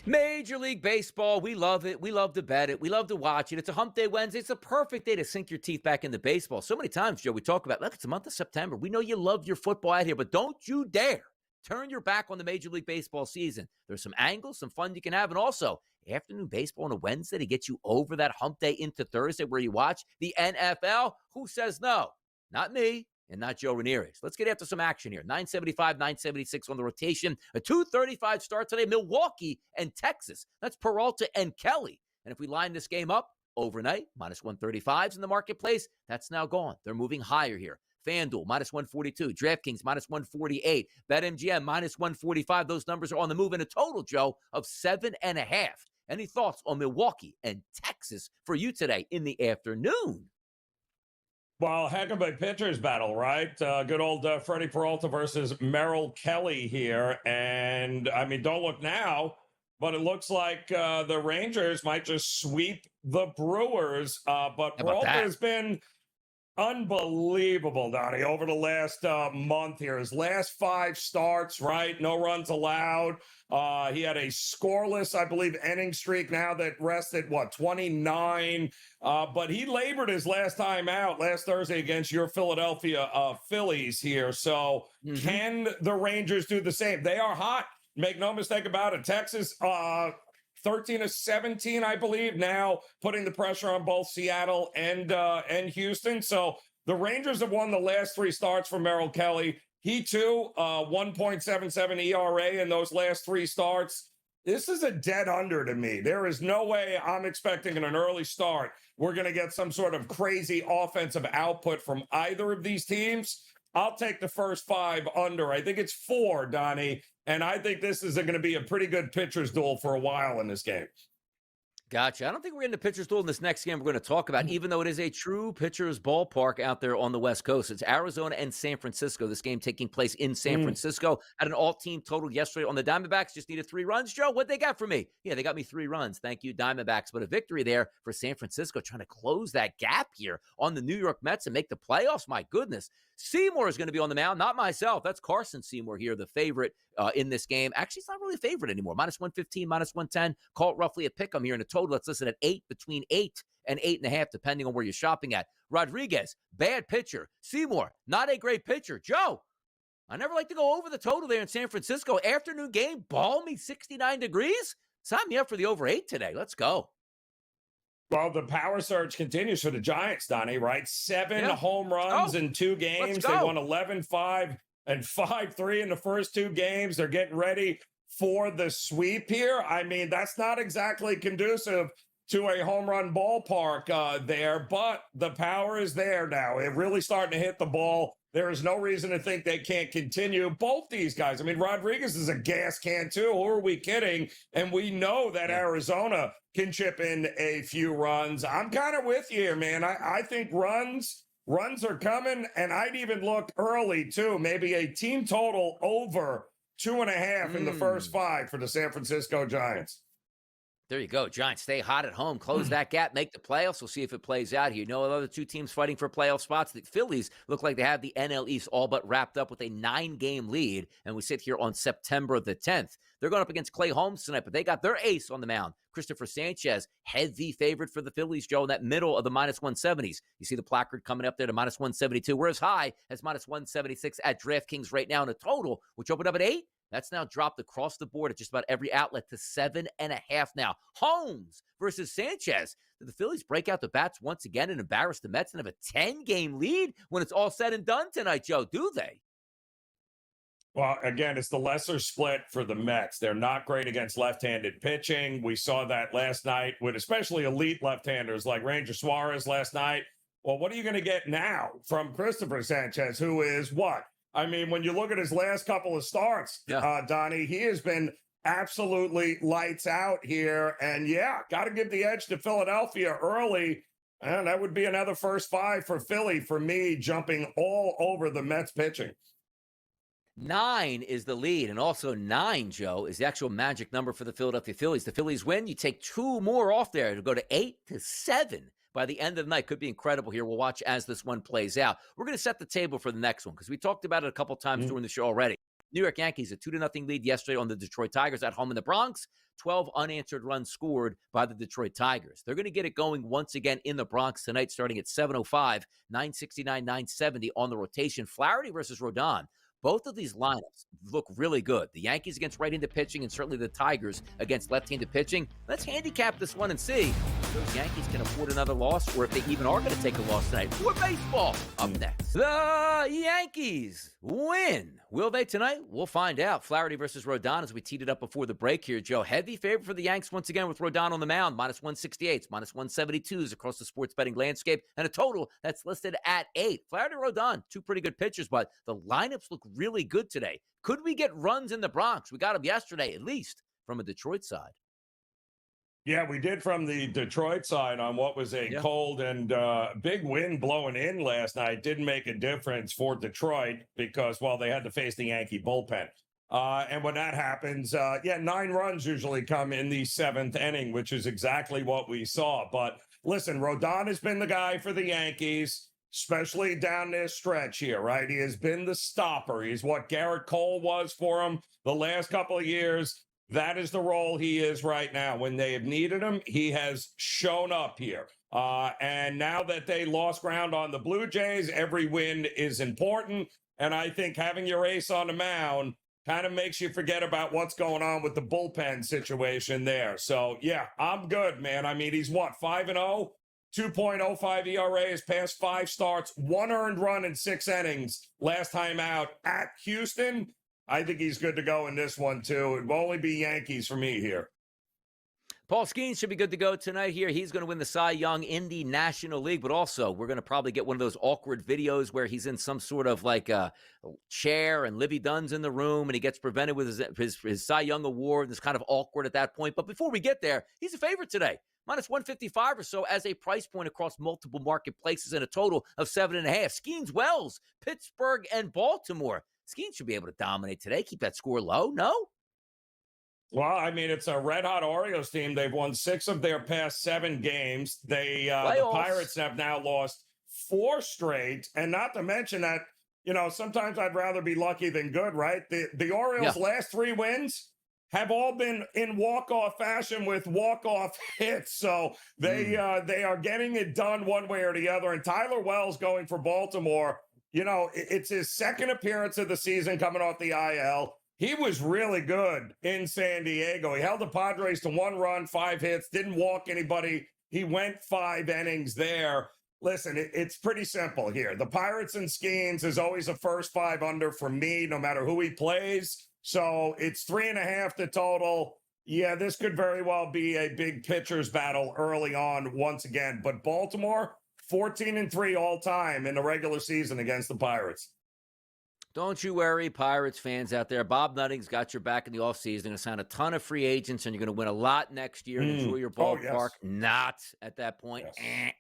Major League Baseball, we love it. We love to bet it. We love to watch it. It's a hump day Wednesday. It's a perfect day to sink your teeth back into baseball. So many times, Joe, we talk about, look, it's the month of September. We know you love your football out here, but don't you dare turn your back on the Major League Baseball season. There's some angles, some fun you can have, and also afternoon baseball on a Wednesday to get you over that hump day into Thursday where you watch the NFL. Who says no? Not me. And not Joe Ramirez. Let's get after some action here. 975, 976 on the rotation. A 2:35 start today. Milwaukee and Texas. That's Peralta and Kelly. And if we line this game up overnight, minus 135s in the marketplace, that's now gone. They're moving higher here. FanDuel, minus 142. DraftKings, minus 148. BetMGM, minus 145. Those numbers are on the move in a total, Joe, of 7.5. Any thoughts on Milwaukee and Texas for you today in the afternoon? Well, heck of a pitcher's battle, right? Good old Freddie Peralta versus Merrill Kelly here. And, I mean, don't look now, but it looks like the Rangers might just sweep the Brewers. But Peralta has been unbelievable, Donnie, over the last month here. His last 5 starts, right? No runs allowed. He had a scoreless, I believe, inning streak now that rested, 29? But he labored his last time out last Thursday against your Philadelphia Phillies here. So can the Rangers do the same? They are hot. Make no mistake about it. Texas, 13-17, I believe, now putting the pressure on both Seattle and Houston. So the Rangers have won the last 3 starts for Merrill Kelly. He, too, 1.77 ERA in those last 3 starts. This is a dead under to me. There is no way I'm expecting in an early start we're going to get some sort of crazy offensive output from either of these teams. I'll take the first 5 under. I think it's 4, Donnie. And I think this is going to be a pretty good pitcher's duel for a while in this game. Gotcha. I don't think we're getting a pitcher's duel in this next game we're going to talk about, even though it is a true pitcher's ballpark out there on the West Coast. It's Arizona and San Francisco. This game taking place in San Francisco. Had an all-team total yesterday on the Diamondbacks. Just needed 3 runs. Joe, what'd they got for me? Yeah, they got me 3 runs. Thank you, Diamondbacks. But a victory there for San Francisco, trying to close that gap here on the New York Mets and make the playoffs. My goodness. Seymour is going to be on the mound, not myself. That's Carson Seymour here, the favorite in this game. Actually, it's not really a favorite anymore. Minus 115, minus 110. Call it roughly a pick 'em here in a total. Let's listen at 8, between 8 and 8.5, depending on where you're shopping at. Rodriguez, bad pitcher. Seymour, not a great pitcher. Joe, I never like to go over the total there in San Francisco. Afternoon game, balmy 69 degrees. Sign me up for the over 8 today. Let's go. Well, the power surge continues for the Giants, Donnie, right? 7 home runs in 2 games. They won 11-5 and 5-3 in the first 2 games. They're getting ready for the sweep here. I mean, that's not exactly conducive to a home run ballpark there, but the power is there now. They're really starting to hit the ball. There is no reason to think they can't continue. Both these guys. I mean, Rodriguez is a gas can too. Who are we kidding? And we know that Arizona can chip in a few runs. I'm kind of with you here, man. I think runs are coming, and I'd even look early too. Maybe a team total over 2.5 in the first 5 for the San Francisco Giants. There you go. Giants stay hot at home, close that gap, make the playoffs. We'll see if it plays out here. No other 2 teams fighting for playoff spots. The Phillies look like they have the NL East all but wrapped up with a 9-game lead, and we sit here on September the 10th. They're going up against Clay Holmes tonight, but they got their ace on the mound. Christopher Sanchez, heavy favorite for the Phillies, Joe, in that middle of the minus 170s. You see the placard coming up there to minus 172. We're as high as minus 176 at DraftKings right now in a total, which opened up at 8. That's now dropped across the board at just about every outlet to 7.5 now. Holmes versus Sanchez. Did the Phillies break out the bats once again and embarrass the Mets and have a 10-game lead when it's all said and done tonight, Joe? Do they? Well, again, it's the lesser split for the Mets. They're not great against left-handed pitching. We saw that last night with especially elite left-handers like Ranger Suarez last night. Well, what are you going to get now from Christopher Sanchez, who is what? I mean, when you look at his last couple of starts, Donnie, he has been absolutely lights out here. And, got to give the edge to Philadelphia early. And that would be another first 5 for Philly for me, jumping all over the Mets pitching. 9 is the lead, and also 9, Joe, is the actual magic number for the Philadelphia Phillies. The Phillies win, you take 2 more off there to go to 8-7 by the end of the night. Could be incredible here. We'll watch as this one plays out. We're going to set the table for the next one because we talked about it a couple times during the show already. New York Yankees, a 2-0 lead yesterday on the Detroit Tigers at home in the Bronx. 12 unanswered runs scored by the Detroit Tigers. They're going to get it going once again in the Bronx tonight, starting at 7:05, 969, 970 on the rotation. Flaherty versus Rodon. Both of these lineups look really good. The Yankees against right-handed pitching and certainly the Tigers against left-handed pitching. Let's handicap this one and see if those Yankees can afford another loss or if they even are going to take a loss tonight. More baseball up next. The Yankees win. Will they tonight? We'll find out. Flaherty versus Rodon as we teed it up before the break here, Joe. Heavy favorite for the Yanks once again with Rodon on the mound. -168s, -172s across the sports betting landscape. And a total that's listed at 8. Flaherty, Rodon, two pretty good pitchers, but the lineups look really good today. Could we get runs in the Bronx? We got them yesterday, at least from a Detroit side. Yeah, we did from the Detroit side on what was a cold and big wind blowing in last night. Didn't make a difference for Detroit because, well, they had to face the Yankee bullpen. And when that happens, 9 runs usually come in the 7th inning, which is exactly what we saw. But listen, Rodon has been the guy for the Yankees, especially down this stretch here, right? He has been the stopper. He's what Garrett Cole was for him the last couple of years. That is the role he is right now. When they have needed him, he has shown up here. And now that they lost ground on the Blue Jays, every win is important. And I think having your ace on the mound kind of makes you forget about what's going on with the bullpen situation there. So, yeah, I'm good, man. I mean, he's what, 5-0? 2.05 ERA, his past 5 starts, 1 earned run in 6 innings last time out at Houston. I think he's good to go in this one, too. It will only be Yankees for me here. Paul Skeens should be good to go tonight here. He's going to win the Cy Young in the National League, but also we're going to probably get one of those awkward videos where he's in some sort of like a chair and Livy Dunn's in the room and he gets presented with his Cy Young award. It's kind of awkward at that point. But before we get there, he's a favorite today. -155 or so as a price point across multiple marketplaces and a total of 7.5. Skeens, Wells, Pittsburgh, and Baltimore. Skeens should be able to dominate today. Keep that score low, no? Well, I mean, it's a red-hot Orioles team. They've won 6 of their past 7 games. The Pirates have now lost 4 straight, and not to mention that, sometimes I'd rather be lucky than good, right? The Orioles' last 3 wins have all been in walk-off fashion with walk-off hits. So they are getting it done one way or the other. And Tyler Wells going for Baltimore, it's his 2nd appearance of the season coming off the IL. He was really good in San Diego. He held the Padres to 1 run, 5 hits, didn't walk anybody. He went 5 innings there. Listen, it's pretty simple here. The Pirates and Skeens is always a first 5 under for me, no matter who he plays. So it's 3.5 the total. Yeah, this could very well be a big pitcher's battle early on once again. But Baltimore, 14-3 all time in the regular season against the Pirates. Don't you worry, Pirates fans out there. Bob Nutting's got your back in the offseason. Going to sign a ton of free agents, and you're going to win a lot next year and enjoy your ballpark. Not at that point.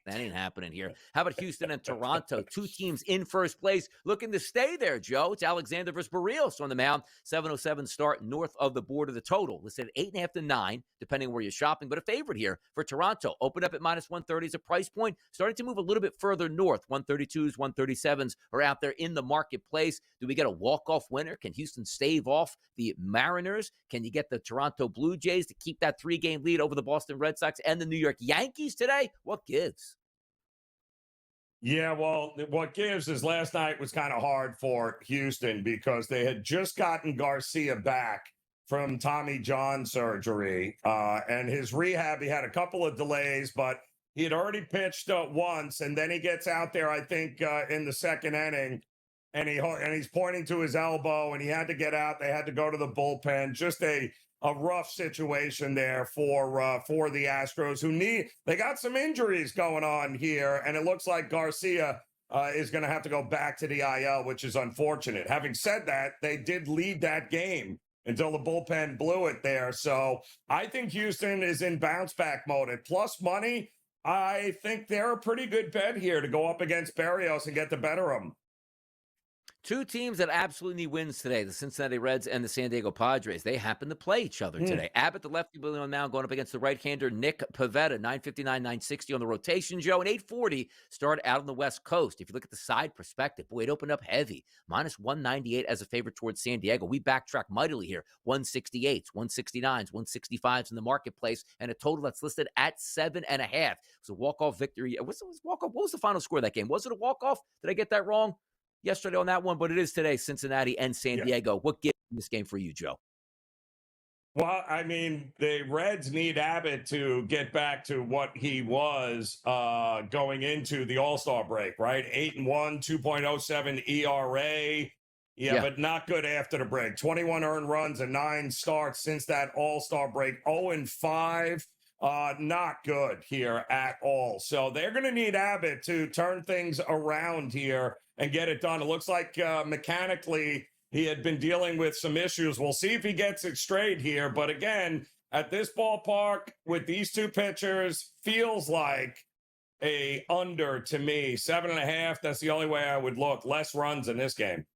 That ain't happening here. How about Houston and Toronto? 2 teams in first place looking to stay there, Joe. It's Alexander versus Barrios on the mound. 7:07 start north of the border. The total listed at 8.5 to 9, depending on where you're shopping. But a favorite here for Toronto. Opened up at -130 as a price point. Starting to move a little bit further north. 132s, 137s are out there in the marketplace. Do we get a walk-off winner? Can Houston stave off the Mariners? Can you get the Toronto Blue Jays to keep that 3-game lead over the Boston Red Sox and the New York Yankees today? What gives? Yeah, well, what gives is last night was kind of hard for Houston because they had just gotten Garcia back from Tommy John surgery. And his rehab, he had a couple of delays, but he had already pitched once, and then he gets out there, I think, in the 2nd inning. And he's pointing to his elbow, and he had to get out. They had to go to the bullpen. Just a rough situation there for the Astros, they got some injuries going on here, and it looks like Garcia is going to have to go back to the IL, which is unfortunate. Having said that, they did lead that game until the bullpen blew it there. So I think Houston is in bounce back mode. At plus money, I think they're a pretty good bet here to go up against Barrios and get the better of them. Two teams that absolutely need wins today, the Cincinnati Reds and the San Diego Padres. They happen to play each other today. Abbott, the lefty, on the mound, going up against the right-hander, Nick Pivetta, 959, 960 on the rotation, Joe, and 840 start out on the West Coast. If you look at the side perspective, boy, it opened up heavy. Minus 198 as a favorite towards San Diego. We backtrack mightily here. 168s, 169s, 165s in the marketplace, and a total that's listed at 7.5. It was a walk-off victory. What was the final score of that game? Was it a walk-off? Did I get that wrong yesterday on that one? But it is today, Cincinnati and San Diego. What gives this game for you, Joe? Well, I mean, the Reds need Abbott to get back to what he was going into the All-Star break, right? 8-1, 2.07 ERA. Yeah, but not good after the break. 21 earned runs and 9 starts since that All-Star break. 0-5. Not good here at all. So they're going to need Abbott to turn things around here and get it done. It looks like mechanically he had been dealing with some issues. We'll see if he gets it straight here. But again, at this ballpark with these two pitchers, feels like a under to me. 7.5, that's the only way I would look. Less runs in this game.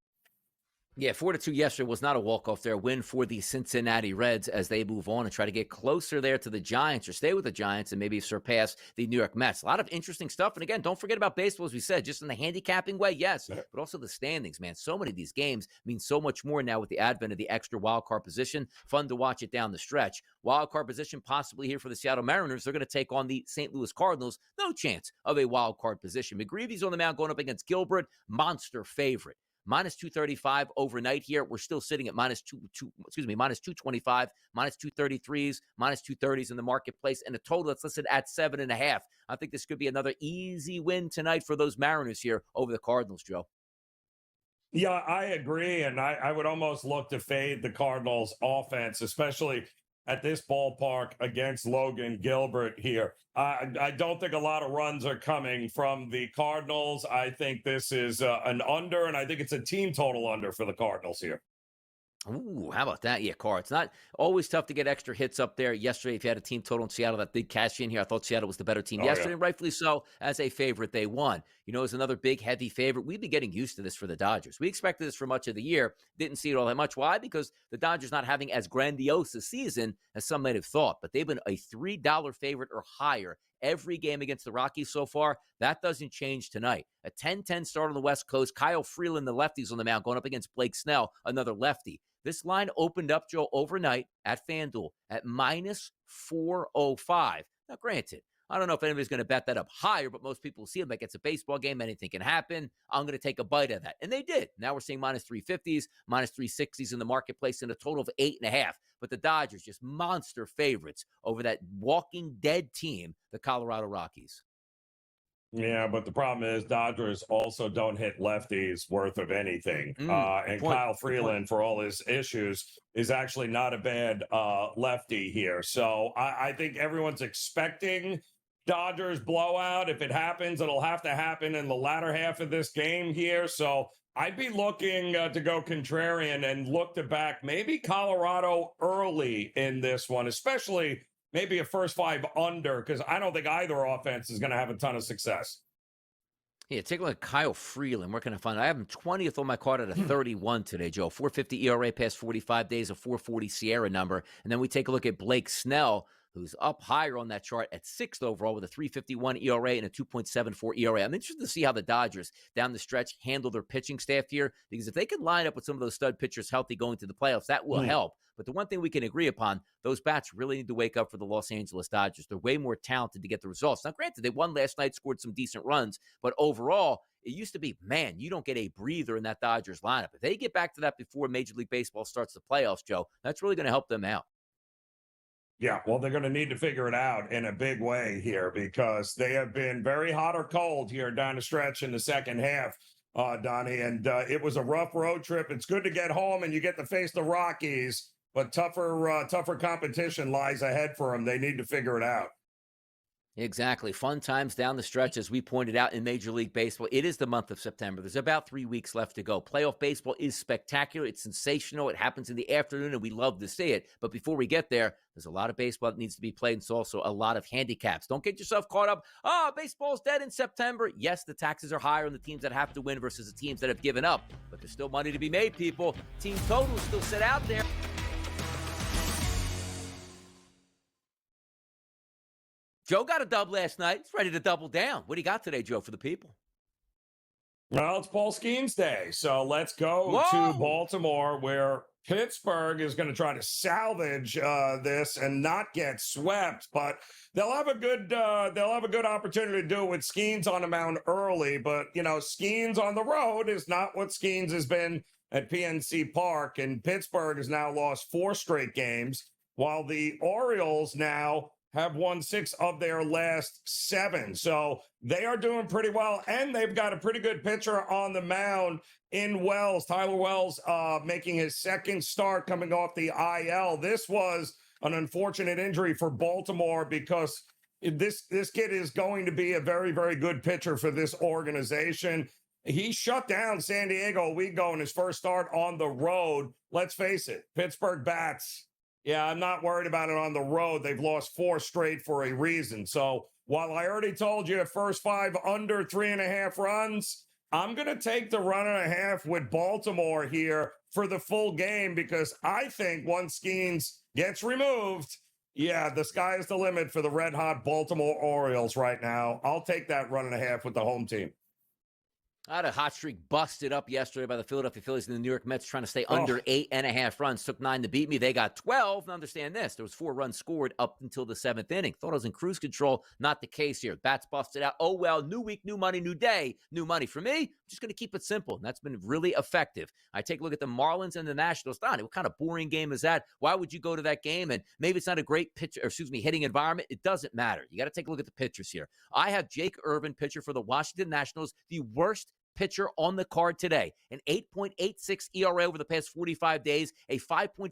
Yeah, 4-2 yesterday was not a walk-off there. Win for the Cincinnati Reds as they move on and try to get closer there to the Giants or stay with the Giants and maybe surpass the New York Mets. A lot of interesting stuff. And again, don't forget about baseball, as we said, just in the handicapping way, yes, but also the standings, man. So many of these games mean so much more now with the advent of the extra wild card position. Fun to watch it down the stretch. Wild card position possibly here for the Seattle Mariners. They're going to take on the St. Louis Cardinals. No chance of a wild card position. McGreevy's on the mound going up against Gilbert. Monster favorite. Minus 235 overnight here. We're still sitting at minus 225, minus 233s, minus 230s in the marketplace, and a total that's listed at 7.5. I think this could be another easy win tonight for those Mariners here over the Cardinals, Joe. Yeah, I agree. And I would almost look to fade the Cardinals offense, especially at this ballpark against Logan Gilbert here. I don't think a lot of runs are coming from the Cardinals. I think this is an under, and I think it's a team total under for the Cardinals here. Ooh, how about that? Yeah, Cards. Not always tough to get extra hits up there. Yesterday, if you had a team total in Seattle that did cash in here, I thought Seattle was the better team yesterday, and rightfully so. As a favorite, they won. You know, as another big, heavy favorite, we've been getting used to this for the Dodgers. We expected this for much of the year. Didn't see it all that much. Why? Because the Dodgers not having as grandiose a season as some might have thought. But they've been a $3 favorite or higher every game against the Rockies so far. That doesn't change tonight. A 10-10 start on the West Coast. Kyle Freeland, the lefties on the mound, going up against Blake Snell, another lefty. This line opened up, Joe, overnight at FanDuel at minus 405. Now, granted, I don't know if anybody's going to bet that up higher, but most people see it like it's a baseball game. Anything can happen. I'm going to take a bite of that. And they did. Now we're seeing minus 350s, minus 360s in the marketplace in a total of 8.5. But the Dodgers just monster favorites over that walking dead team, the Colorado Rockies. Yeah, but the problem is Dodgers also don't hit lefties worth of anything. And Kyle Freeland, for all his issues, is actually not a bad lefty here. So I think everyone's expecting Dodgers blowout. If it happens, it'll have to happen in the latter half of this game here. So I'd be looking to go contrarian and look to back maybe Colorado early in this one, especially maybe a first 5 under, because I don't think either offense is going to have a ton of success. Yeah, take a look at Kyle Freeland. Where can I find it? I have him 20th on my card at a 31 today, Joe. 4.50 ERA past 45 days, a 4.40 Sierra number. And then we take a look at Blake Snell, who's up higher on that chart at 6th overall with a 3.51 ERA and a 2.74 ERA. I'm interested to see how the Dodgers down the stretch handle their pitching staff here, because if they can line up with some of those stud pitchers healthy going to the playoffs, that will help. But the one thing we can agree upon, those bats really need to wake up for the Los Angeles Dodgers. They're way more talented to get the results. Now, granted, they won last night, scored some decent runs, but overall, it used to be, man, you don't get a breather in that Dodgers lineup. If they get back to that before Major League Baseball starts the playoffs, Joe, that's really going to help them out. Yeah, well, they're going to need to figure it out in a big way here, because they have been very hot or cold here down the stretch in the second half, Donnie. And it was a rough road trip. It's good to get home and you get to face the Rockies, but tougher competition lies ahead for them. They need to figure it out. Exactly. Fun times down the stretch, as we pointed out in Major League Baseball. It is the month of September. There's about 3 weeks left to go. Playoff baseball is spectacular. It's sensational. It happens in the afternoon, and we love to see it. But before we get there, there's a lot of baseball that needs to be played, and it's also a lot of handicaps. Don't get yourself caught up. Baseball's dead in September. Yes, the taxes are higher on the teams that have to win versus the teams that have given up. But there's still money to be made, people. Team totals still sit out there. Joe got a dub last night. He's ready to double down. What do you got today, Joe, for the people? Well, it's Paul Skeens Day. So let's go to Baltimore, where Pittsburgh is going to try to salvage this and not get swept. But they'll have a good opportunity to do it with Skeens on the mound early. But, Skeens on the road is not what Skeens has been at PNC Park. And Pittsburgh has now lost 4 straight games, while the Orioles now have won 6 of their last 7. So they are doing pretty well, and they've got a pretty good pitcher on the mound in Wells. Tyler Wells making his second start coming off the IL. This was an unfortunate injury for Baltimore because this kid is going to be a very, very good pitcher for this organization. He shut down San Diego a week ago in his first start on the road. Let's face it, Pittsburgh bats. Yeah, I'm not worried about it on the road. They've lost 4 straight for a reason. So while I already told you first 5 under 3.5 runs, I'm going to take the 1.5 with Baltimore here for the full game, because I think once Skeens gets removed, the sky is the limit for the red-hot Baltimore Orioles right now. I'll take that 1.5 with the home team. I had a hot streak busted up yesterday by the Philadelphia Phillies and the New York Mets trying to stay under 8.5 runs. Took 9 to beat me. They got 12. Now understand this. There was 4 runs scored up until the 7th inning. Thought I was in cruise control. Not the case here. Bats busted out. Oh, well, new week, new money, new day. New money for me. I'm just going to keep it simple. And that's been really effective. I take a look at the Marlins and the Nationals. Donnie, what kind of boring game is that? Why would you go to that game? And maybe it's not a great hitting environment. It doesn't matter. You got to take a look at the pitchers here. I have Jake Irvin, pitcher for the Washington Nationals, the worst pitcher on the card today. An 8.86 ERA over the past 45 days, a 5.45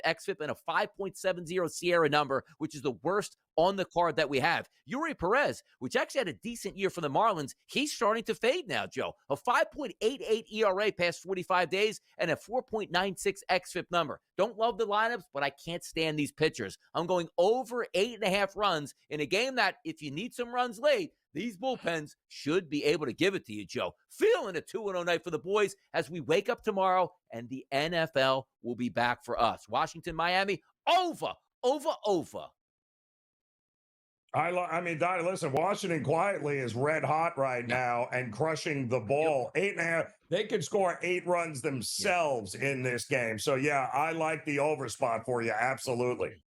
xFIP, and a 5.70 SIERA number, which is the worst on the card that we have. Yuri Perez, which actually had a decent year for the Marlins, he's starting to fade now, Joe. A 5.88 ERA past 45 days and a 4.96 xFIP number. Don't love the lineups, but I can't stand these pitchers. I'm going over 8.5 runs in a game that, if you need some runs late, these bullpens should be able to give it to you, Joe. Feeling a 2-0 night for the boys as we wake up tomorrow and the NFL will be back for us. Washington, Miami, over. I mean, Donnie, listen, Washington quietly is red hot right now and crushing the ball. 8.5. They could score 8 runs themselves in this game. So, I like the over spot for you. Absolutely.